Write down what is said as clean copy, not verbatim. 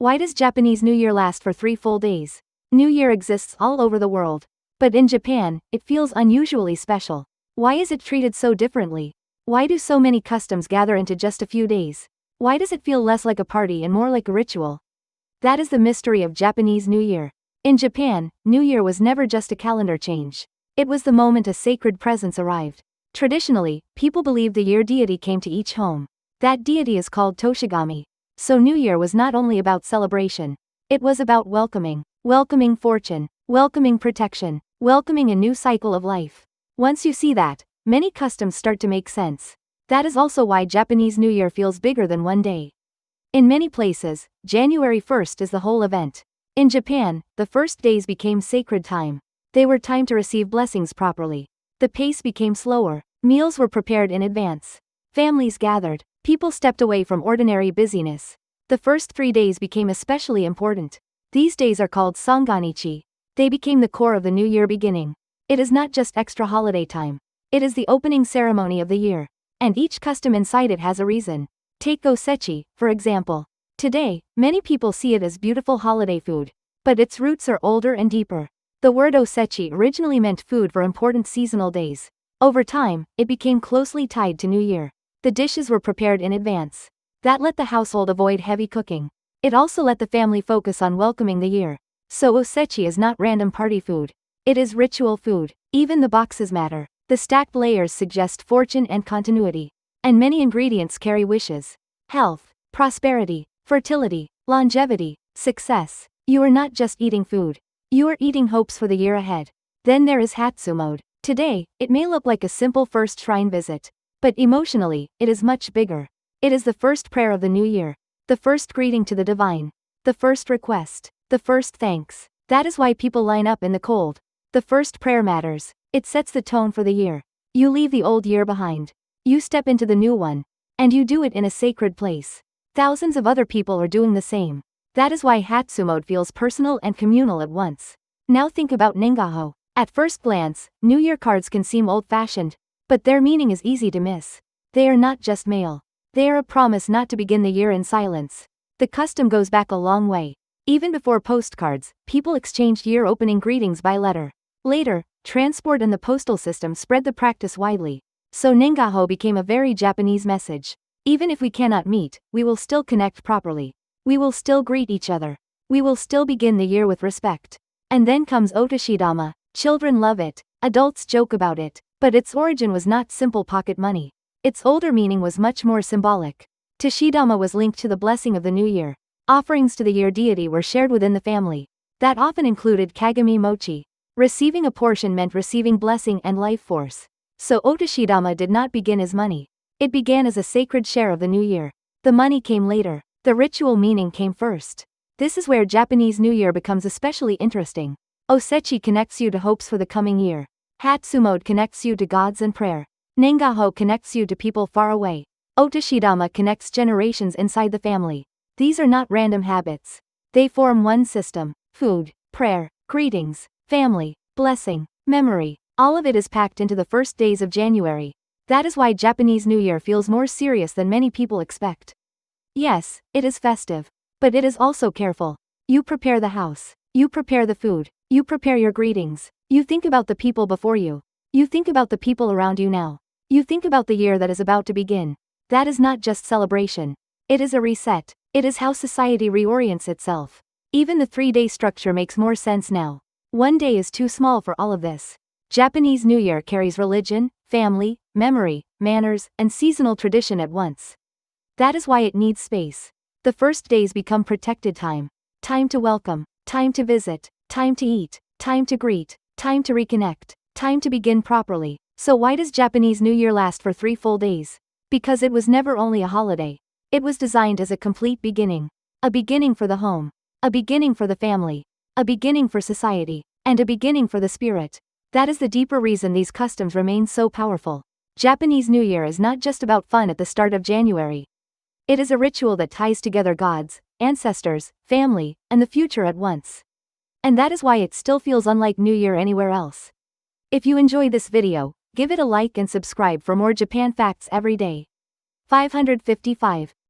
Why does Japanese New Year last for 3 full days? New Year exists all over the world. But in Japan, it feels unusually special. Why is it treated so differently? Why do so many customs gather into just a few days? Why does it feel less like a party and more like a ritual? That is the mystery of Japanese New Year. In Japan, New Year was never just a calendar change. It was the moment a sacred presence arrived. Traditionally, people believed the year deity came to each home. That deity is called Toshigami. So New Year was not only about celebration. It was about welcoming fortune, welcoming protection, welcoming a new cycle of life. Once you see that, many customs start to make sense. That is also why Japanese New Year feels bigger than one day. In many places, January 1st is the whole event. In Japan, the first days became sacred time. They were time to receive blessings properly. The pace became slower. Meals were prepared in advance. Families gathered. People stepped away from ordinary busyness. The first 3 days became especially important. These days are called San-ga-nichi. They became the core of the new year beginning. It is not just extra holiday time. It is the opening ceremony of the year. And each custom inside it has a reason. Take Osechi, for example. Today, many people see it as beautiful holiday food. But its roots are older and deeper. The word Osechi originally meant food for important seasonal days. Over time, it became closely tied to New Year. The dishes were prepared in advance. That let the household avoid heavy cooking. It also let the family focus on welcoming the year. So Osechi is not random party food. It is ritual food. Even the boxes matter. The stacked layers suggest fortune and continuity. And many ingredients carry wishes. Health, prosperity, fertility, longevity, success. You are not just eating food. You are eating hopes for the year ahead. Then there is Hatsu mode. Today, it may look like a simple first shrine visit. But emotionally, it is much bigger. It is the first prayer of the new year. The first greeting to the divine. The first request. The first thanks. That is why people line up in the cold. The first prayer matters. It sets the tone for the year. You leave the old year behind. You step into the new one. And you do it in a sacred place. Thousands of other people are doing the same. That is why Hatsu mode feels personal and communal at once. Now think about Nengaho. At first glance, New Year cards can seem old-fashioned. But their meaning is easy to miss. They are not just mail. They are a promise not to begin the year in silence. The custom goes back a long way. Even before postcards, people exchanged year-opening greetings by letter. Later, transport and the postal system spread the practice widely. So Nengaho became a very Japanese message. Even if we cannot meet, we will still connect properly. We will still greet each other. We will still begin the year with respect. And then comes Otoshidama. Children love it. Adults joke about it. But its origin was not simple pocket money. Its older meaning was much more symbolic. Toshidama was linked to the blessing of the new year. Offerings to the year deity were shared within the family. That often included kagami mochi. Receiving a portion meant receiving blessing and life force. So Otoshidama did not begin as money. It began as a sacred share of the new year. The money came later. The ritual meaning came first. This is where Japanese New Year becomes especially interesting. Osechi connects you to hopes for the coming year. Hatsu mode connects you to gods and prayer. Nengaho connects you to people far away. Otoshidama connects generations inside the family. These are not random habits. They form one system. Food, prayer, greetings, family, blessing, memory. All of it is packed into the first days of January. That is why Japanese New Year feels more serious than many people expect. Yes, it is festive. But it is also careful. You prepare the house. You prepare the food. You prepare your greetings. You think about the people before you. You think about the people around you now. You think about the year that is about to begin. That is not just celebration. It is a reset. It is how society reorients itself. Even the 3-day structure makes more sense now. One day is too small for all of this. Japanese New Year carries religion, family, memory, manners, and seasonal tradition at once. That is why it needs space. The first days become protected time. Time to welcome. Time to visit. Time to eat. Time to greet. Time to reconnect. Time to begin properly. So why does Japanese New Year last for 3 full days? Because it was never only a holiday. It was designed as a complete beginning. A beginning for the home. A beginning for the family. A beginning for society. And a beginning for the spirit. That is the deeper reason these customs remain so powerful. Japanese New Year is not just about fun at the start of January. It is a ritual that ties together gods, ancestors, family, and the future at once. And that is why it still feels unlike New Year anywhere else. If you enjoyed this video, give it a like and subscribe for more Japan facts every day. 555.